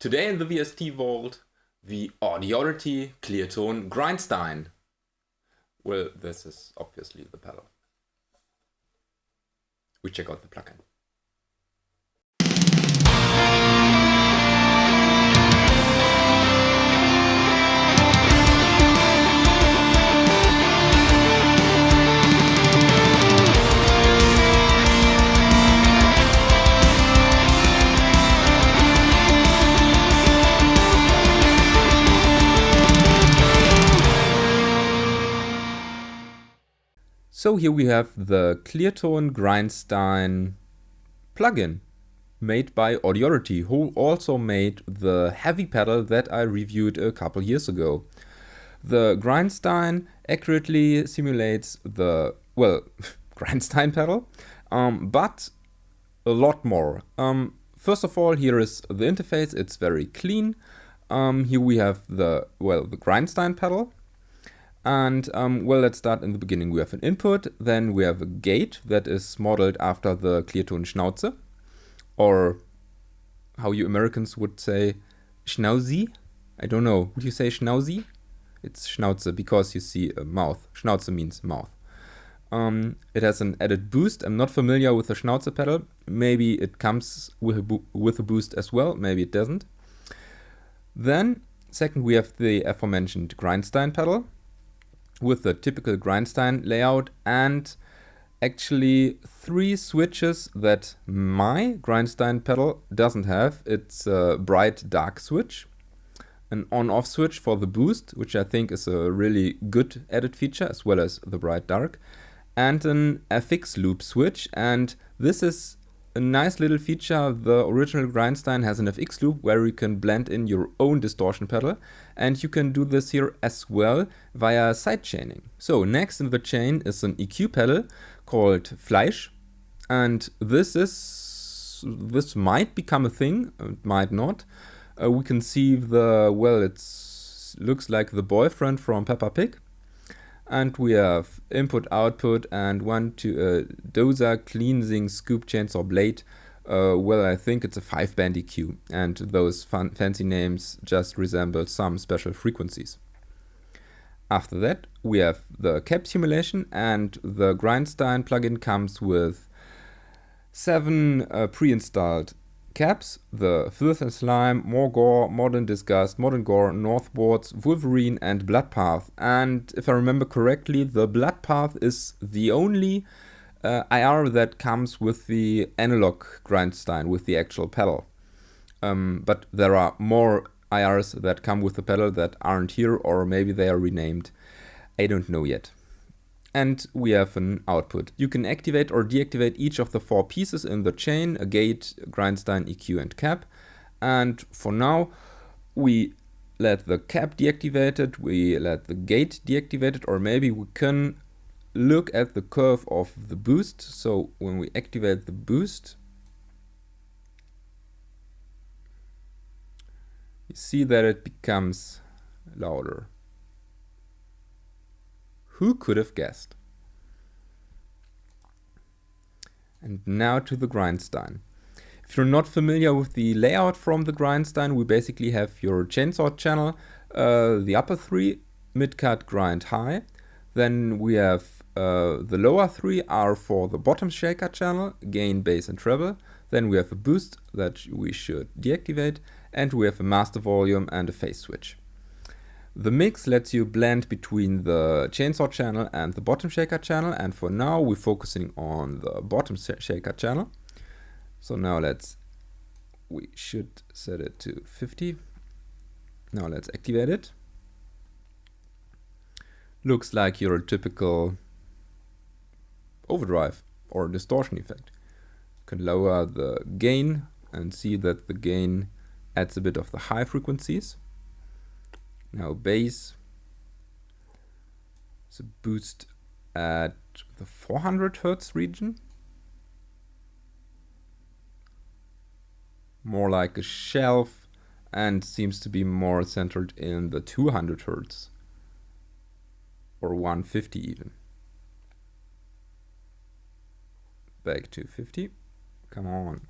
Today in the VST vault, the Audiority Klirrton Grindstein. Well, this is obviously the pedal. We check out the plugin. So here we have the Klirrton Grindstein plugin made by Audiority, who also made the heavy pedal that I reviewed a couple years ago. The Grindstein accurately simulates the, well, Grindstein pedal, but a lot more. First of all, here is the interface. It's very clean. Here we have the Grindstein pedal. And well, let's start in the beginning. We have an input, then we have a gate that is modeled after the Klirrton Schnauze, or how you Americans would say Schnauzi. I don't know. Would you say Schnauzi? It's Schnauze because you see a mouth. Schnauze means mouth. It has an added boost. I'm not familiar with the Schnauze pedal. Maybe it comes with a boost as well. Maybe it doesn't. Then, second, we have the aforementioned Grindstein pedal with the typical Grindstein layout and actually 3 switches that my Grindstein pedal doesn't have. It's a bright dark switch, an on-off switch for the boost, which I think is a really good added feature, as well as the bright dark, and an FX loop switch. And this is a nice little feature. The original Grindstein has an FX loop where you can blend in your own distortion pedal, and you can do this here as well via sidechaining. So next in the chain is an EQ pedal called Fleisch, and this might become a thing, it might not. We can see it looks like the boyfriend from Peppa Pig. And we have input, output, and one to a doser cleansing scoop chainsaw blade. I think it's a 5-band EQ, and those fancy names just resemble some special frequencies. After that, we have the cap simulation, and the Grindstein plugin comes with 7 pre-installed caps: the Filth and Slime, More Gore, Modern Disgust, Modern Gore, Northwards, Wolverine, and Bloodpath. And if I remember correctly, the Bloodpath is the only IR that comes with the analog Grindstein, with the actual pedal. But there are more IRs that come with the pedal that aren't here, or maybe they are renamed. I don't know yet. And we have an output. You can activate or deactivate each of the 4 pieces in the chain: a gate, Grindstein, EQ, and cap. And for now, we let the cap deactivated, we let the gate deactivated, or maybe we can look at the curve of the boost. So when we activate the boost, you see that it becomes louder. Who could have guessed? And now to the Grindstein. If you're not familiar with the layout from the Grindstein, we basically have your chainsaw channel, the upper 3, mid-cut, grind, high. Then we have the lower 3 are for the bottom shaker channel, gain, bass, and treble. Then we have a boost that we should deactivate, and we have a master volume and a phase switch. The mix lets you blend between the chainsaw channel and the bottom shaker channel, and for now we're focusing on the bottom shaker channel. So now we should set it to 50. Now let's activate it. Looks like your typical overdrive or distortion effect. You can lower the gain and see that the gain adds a bit of the high frequencies. Now bass, it's a boost at the 400 Hz region. More like a shelf, and seems to be more centered in the 200 Hz or 150 even. Back to 50, come on,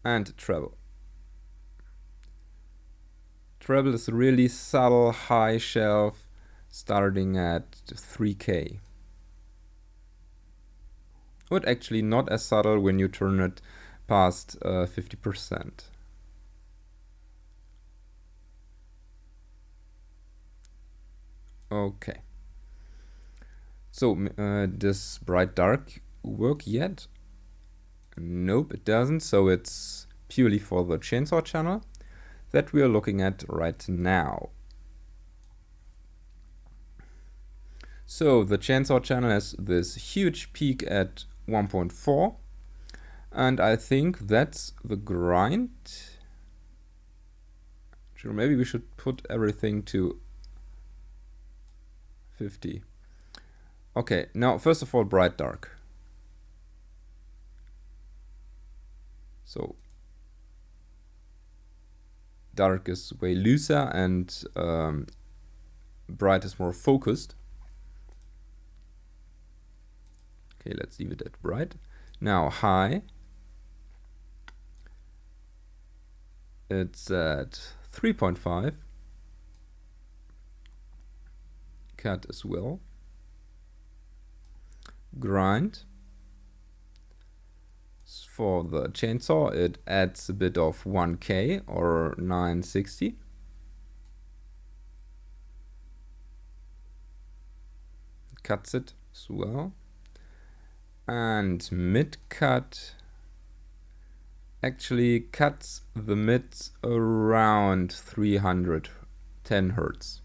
and treble. Treble is really subtle, high shelf, starting at 3K. But actually not as subtle when you turn it past 50%. Okay. So, does bright dark work yet? Nope, it doesn't. So it's purely for the chainsaw channel that we are looking at right now. So the chainsaw channel has this huge peak at 1.4, and I think that's the grind. Sure, maybe we should put everything to 50. Okay, now first of all, bright dark. So dark is way looser and bright is more focused. Okay, let's leave it at bright. Now high, it's at 3.5. Cut as well. Grind. For the chainsaw, it adds a bit of 1K or 960. Cuts it as well. And mid cut actually cuts the mids around 310 Hertz.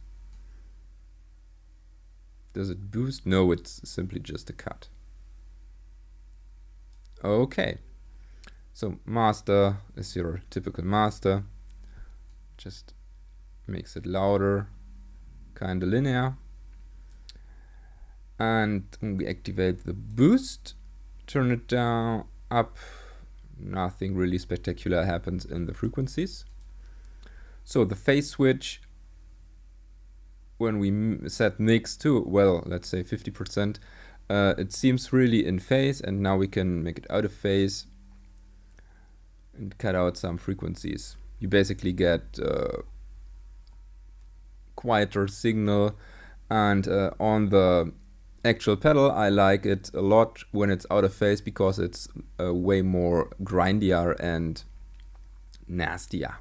Does it boost? No, it's simply just a cut. Okay. So master is your typical master. Just makes it louder, kind of linear. And we activate the boost, turn it down, up. Nothing really spectacular happens in the frequencies. So the phase switch, when we set mix to, well, let's say 50%, it seems really in phase, and now we can make it out of phase and cut out some frequencies. You basically get quieter signal, and on the actual pedal I like it a lot when it's out of phase because it's way more grindier and nastier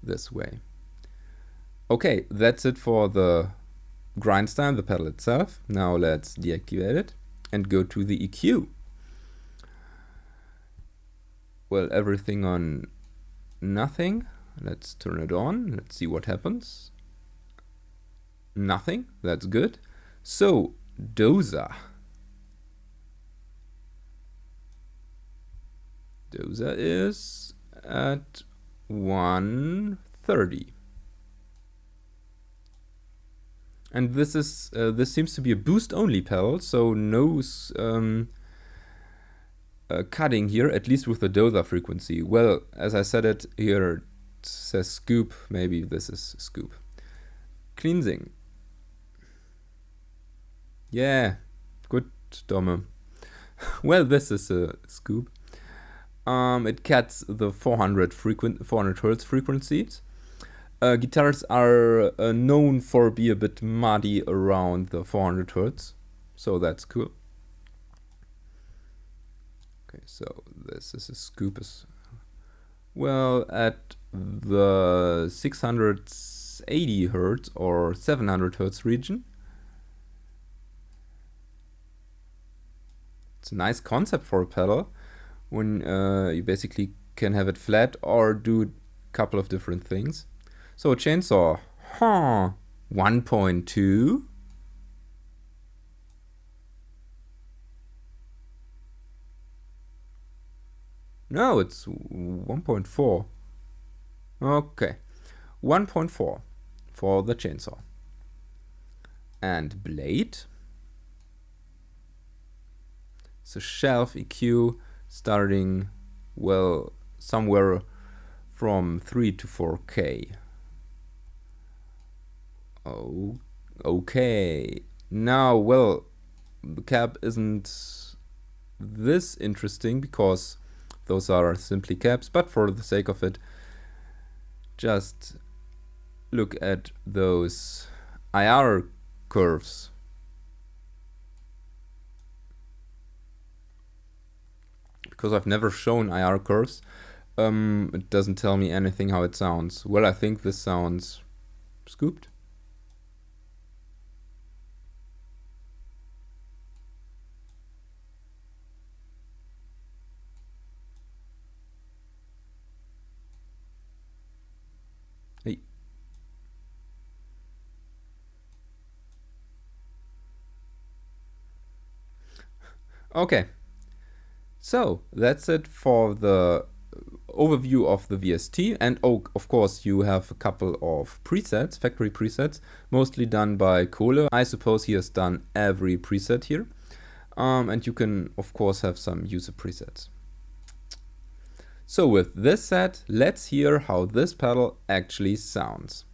this way. Okay, that's it for the Grindstein, the pedal itself. Now let's deactivate it and go to the EQ. Well, everything on nothing. Let's turn it on. Let's see what happens. Nothing. That's good. So, doser. Doser is at 130. And this is this seems to be a boost only pedal, so no cutting here, at least with the doser frequency. Well, as I said it here, it says scoop. Maybe this is scoop. Cleansing. Yeah, good, Domme. Well, this is a scoop. It cuts the 400 Hertz frequencies. Guitars are known for being a bit muddy around the 400 Hertz, so that's cool. Okay, so this is a scoop as well at the 680 Hertz or 700 Hertz region. It's a nice concept for a pedal when you basically can have it flat or do a couple of different things. So chainsaw, 1.2. No, it's 1.4. Okay, 1.4 for the chainsaw. And blade. So shelf EQ starting, well, somewhere from 3 to 4K. Oh, okay. Now, well, the cap isn't this interesting because those are simply caps, but for the sake of it, just look at those IR curves. Because I've never shown IR curves, it doesn't tell me anything how it sounds. Well, I think this sounds scooped. Hey. Okay. So that's it for the overview of the VST, and of course you have a couple of presets, factory presets, mostly done by Kohle. I suppose he has done every preset here, and you can of course have some user presets. So with this said, let's hear how this pedal actually sounds.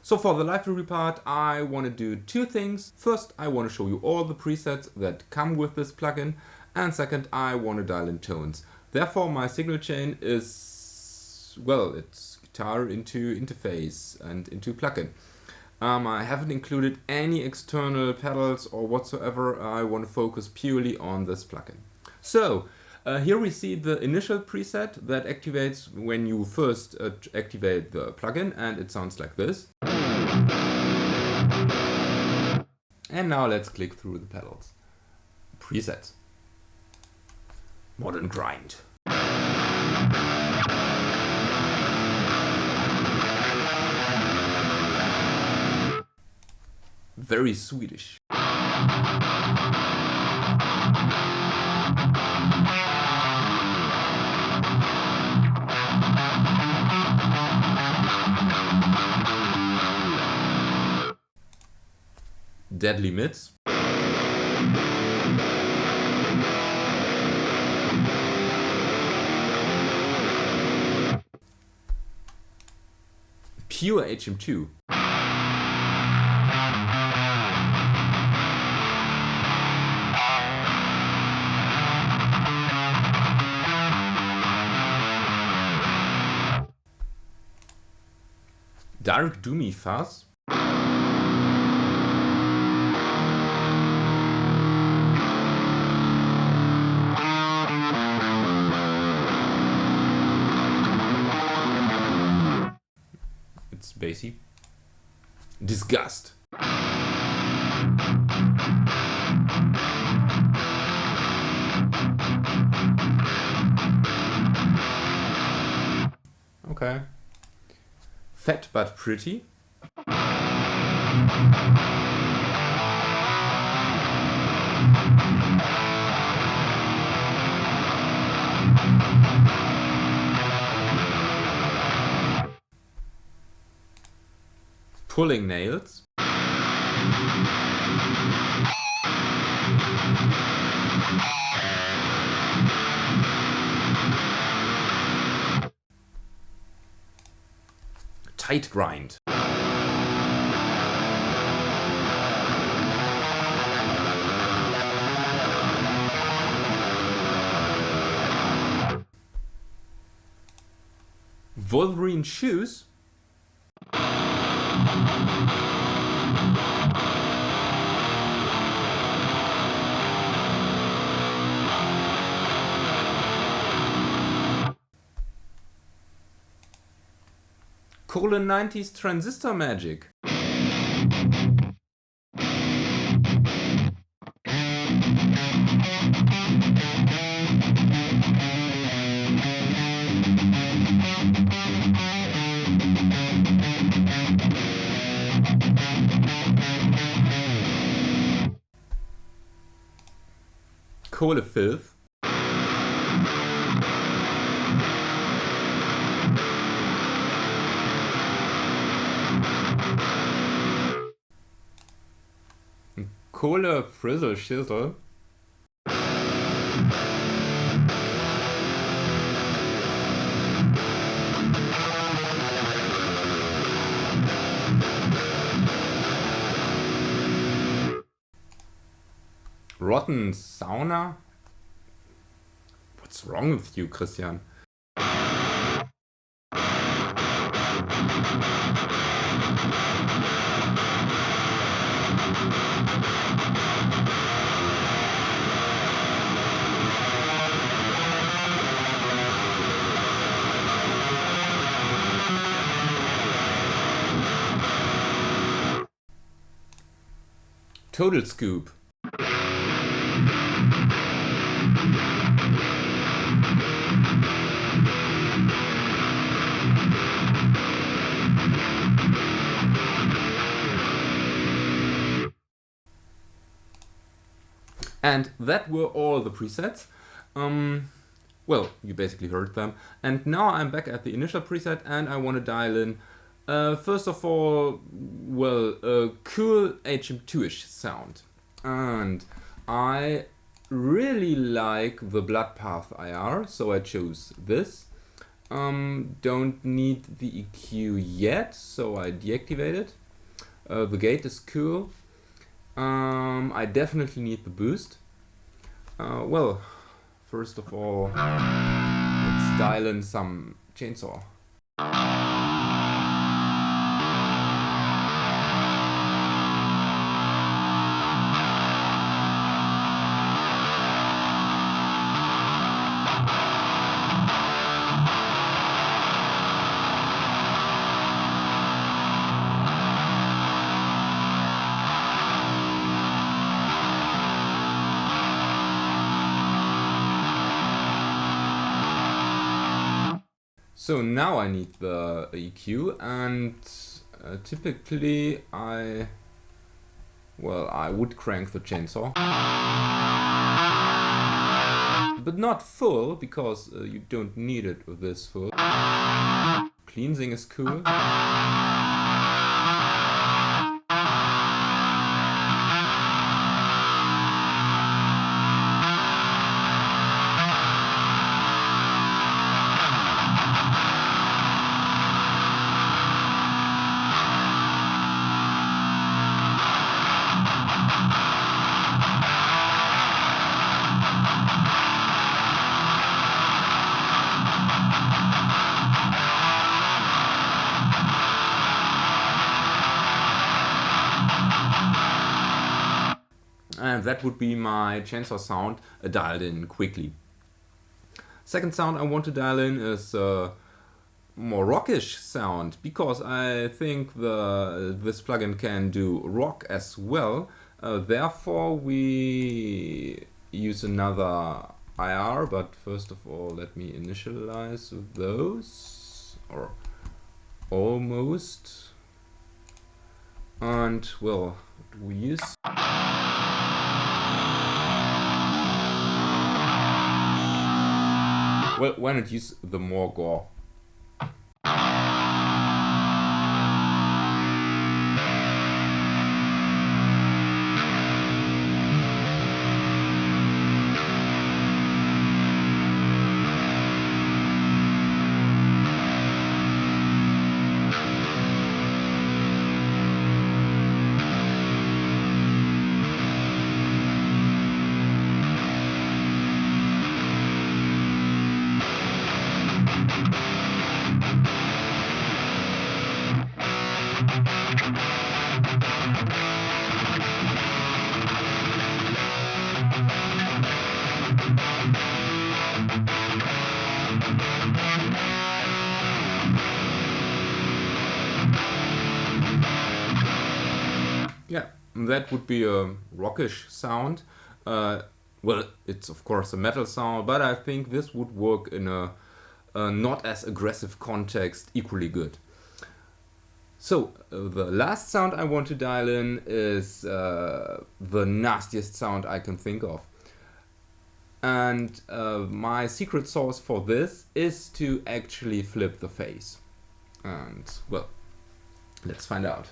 So for the library part, I want to do two things. First, I want to show you all the presets that come with this plugin. And second, I want to dial in tones. Therefore, my signal chain is, well, it's guitar into interface and into plugin. I haven't included any external pedals or whatsoever. I want to focus purely on this plugin. So, here we see the initial preset that activates when you first activate the plugin, and it sounds like this. And now let's click through the pedals. Presets. Modern grind. Very Swedish. Deadly mids. Pure HM2. Dark doomy fuzz. It's bassy. Disgust. Okay. Fat but pretty. Pulling nails. Tight grind. Wolverine shoes. Colon 90s transistor magic. Kohle filth. Kohle frizzle shizzle. Rotten sauna. What's wrong with you, Christian? Total scoop. And that were all the presets. Well, you basically heard them. And now I'm back at the initial preset and I want to dial in, first of all, well, a cool HM2-ish sound. And I really like the Bloodpath IR, so I chose this. Don't need the EQ yet, so I deactivate it. The gate is cool. I definitely need the boost. Well, first of all, let's dial in some chainsaw. So now I need the EQ, and typically I would crank the chainsaw. But not full, because you don't need it with this full. Cleansing is cool. And that would be my chainsaw sound dialed in quickly. Second sound I want to dial in is more rockish sound, because I think this plugin can do rock as well. Therefore we use another IR, but first of all let me initialize those, or almost. And well, what do we use? Well, why not use the more gore? Yeah, that would be a rockish sound. Well, it's of course a metal sound, but I think this would work in a not as aggressive context equally good. So the last sound I want to dial in is the nastiest sound I can think of. And my secret sauce for this is to actually flip the phase. And well, let's find out.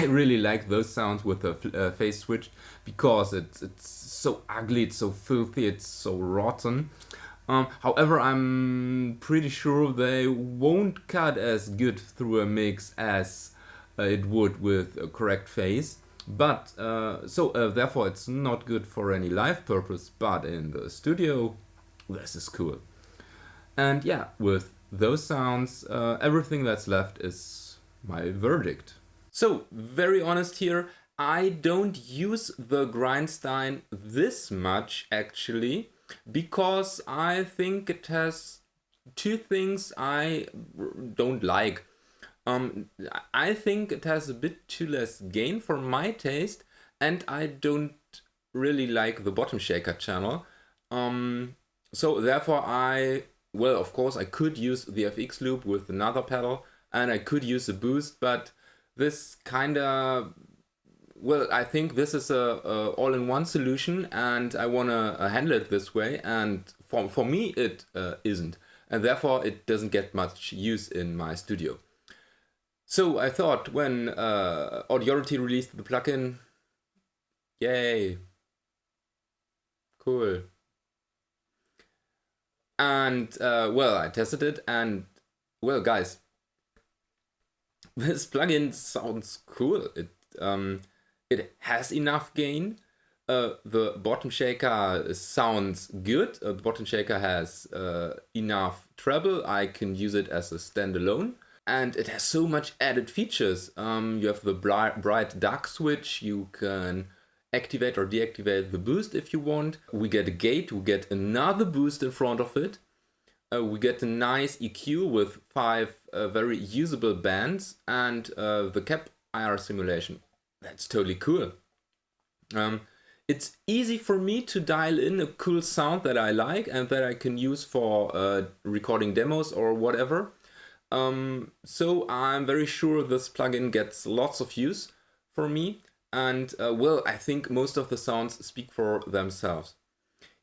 I really like those sounds with the phase switch, because it's so ugly, it's so filthy, it's so rotten. However, I'm pretty sure they won't cut as good through a mix as it would with a correct phase. But therefore, it's not good for any live purpose. But in the studio, this is cool. And yeah, with those sounds, everything that's left is my verdict. So, very honest here, I don't use the Grindstein this much actually, because I think it has two things I don't like. I think it has a bit too less gain for my taste, and I don't really like the bottom shaker channel. So therefore of course I could use the FX loop with another pedal, and I could use a boost, but this kinda, I think this is a all-in-one solution, and I wanna handle it this way, and for me it isn't, and therefore it doesn't get much use in my studio. So I thought, when Audiority released the plugin, yay, cool. And I tested it, and guys, this plugin sounds cool. It has enough gain. The bottom shaker sounds good. The bottom shaker has enough treble. I can use it as a standalone. And it has so much added features. You have the bright dark switch. You can activate or deactivate the boost if you want. We get a gate. We get another boost in front of it. We get a nice EQ with 5 very usable bands, and the cap IR simulation. That's totally cool. It's easy for me to dial in a cool sound that I like and that I can use for recording demos or whatever. So I'm very sure this plugin gets lots of use for me, and I think most of the sounds speak for themselves.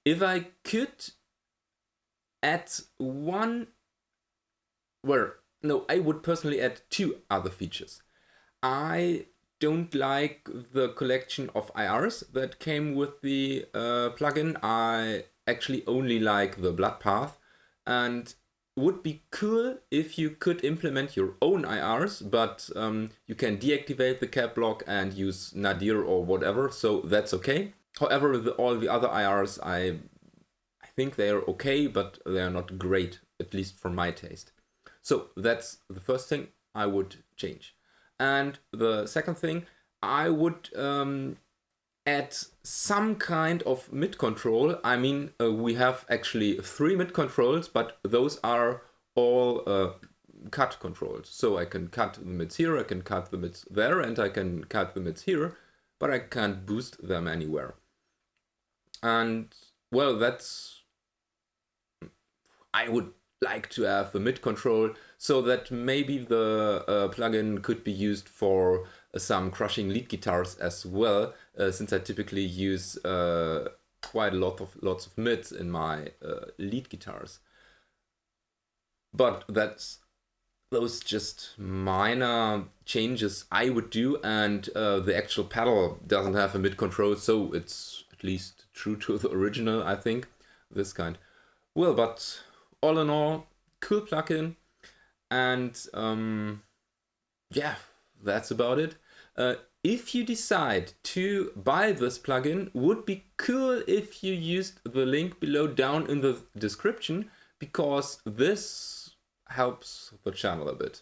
If I could add I would personally add 2 other features. I don't like the collection of IRs that came with the plugin. I actually only like the blood path, and would be cool if you could implement your own IRs, but you can deactivate the cap block and use Nadir or whatever, so that's okay. However, all the other IRs, I think they are okay, but they are not great, at least for my taste. So that's the first thing I would change. And the second thing, I would add some kind of mid control. I mean, we have actually 3 mid controls, but those are all cut controls. So I can cut the mids here, I can cut the mids there, and I can cut the mids here, but I can't boost them anywhere. And I would like to have the mid control, so that maybe the plugin could be used for some crushing lead guitars as well, since I typically use quite lots of mids in my lead guitars. But those just minor changes I would do, and the actual pedal doesn't have a mid control, so it's at least true to the original, I think, this kind. But all in all, cool plugin, and that's about it. If you decide to buy this plugin, would be cool if you used the link below down in the description, because this helps the channel a bit.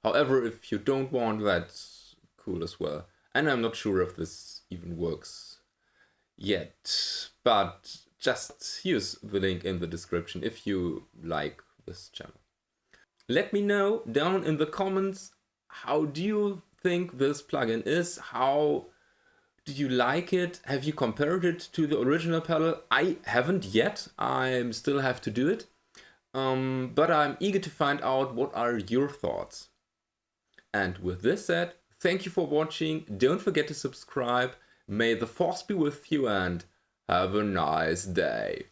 However, if you don't want, that's cool as well. And I'm not sure if this even works yet, but just use the link in the description if you like this channel. Let me know down in the comments, how do you think this plugin is? How do you like it? Have you compared it to the original pedal? I haven't yet. I still have to do it. But I'm eager to find out what are your thoughts. And with this said, thank you for watching. Don't forget to subscribe. May the force be with you, and have a nice day.